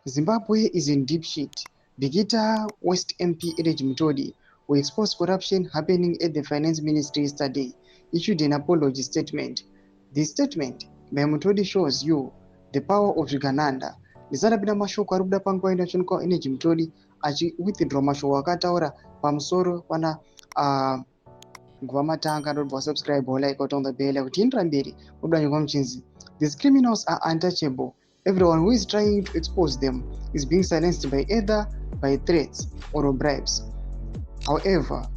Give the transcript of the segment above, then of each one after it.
Zimbabwe is in deep shit. Bigita West MP Edge Mutodi, who exposed corruption happening at the Finance Ministry yesterday, issued an apology statement. This statement by Mutodi shows you the power of Zvigananda. Lizarabina mashoko arikuda panguva inochonekwa Energy Mutodi achiwithdraw mashoko akataura pamusoro pana Guvamatanga. Don't subscribe or like on the bell. These criminals are untouchable. Everyone who is trying to expose them is being silenced by either by threats or bribes. However,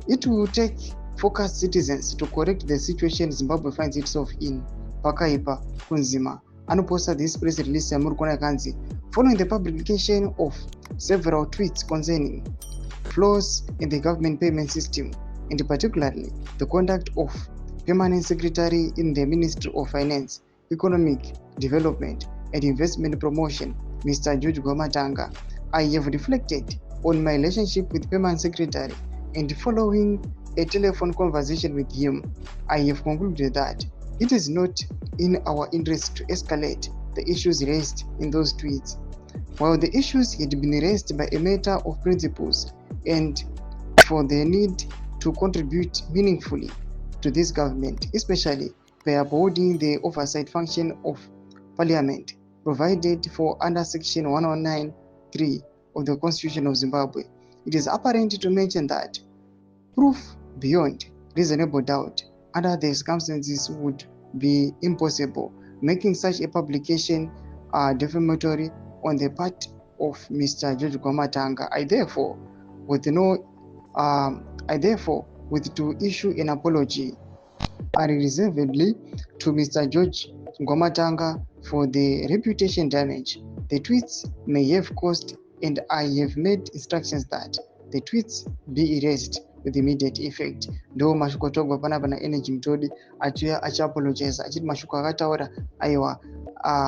it will take focused citizens to correct the situation Zimbabwe finds itself in. Pakaipa Kunzima anoposta this press release following the publication of several tweets concerning flaws in the government payment system, and particularly the conduct of Permanent Secretary in the Ministry of Finance, Economic Development and Investment Promotion, Mr. George Guvamatanga. I have reflected on my relationship with Permanent Secretary, and following a telephone conversation with him, I have concluded that it is not in our interest to escalate the issues raised in those tweets. While the issues had been raised by a matter of principles and for the need to contribute meaningfully to this government, especially by upholding the oversight function of Parliament provided for under Section 119(3) of the Constitution of Zimbabwe, it is apparent to mention that proof beyond reasonable doubt under the circumstances would be impossible, making such a publication defamatory on the part of Mr. George Guvamatanga. I therefore with to issue an apology unreservedly to Mr. George Guvamatanga for the reputation damage the tweets may have caused, and I have made instructions that the tweets be erased with immediate effect. Ndo mashoko togwa pana Energy Mutodi achiapologize achiti mashoko akataura aiwa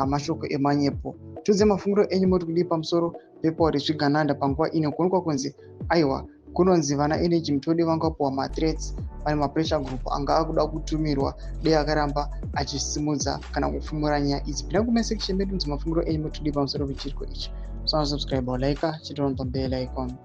mashoko emanyepo. Tuze mafunguro enyu moti kudi pamusoro pepauri Zvigananda panguva ino kuonekwa kunzi aiwa kunonzi vana Energy Mutodi vangapuwa mathreats pane mapressure group anga akuda kutumirwa dei akaramba achisimudza kana kufumura nyaya idzi. Pinda kuma section medu mafunguro enyu moti kudi pamusoro pechiriko ichi. So subscribe or like chitona pa bell icon.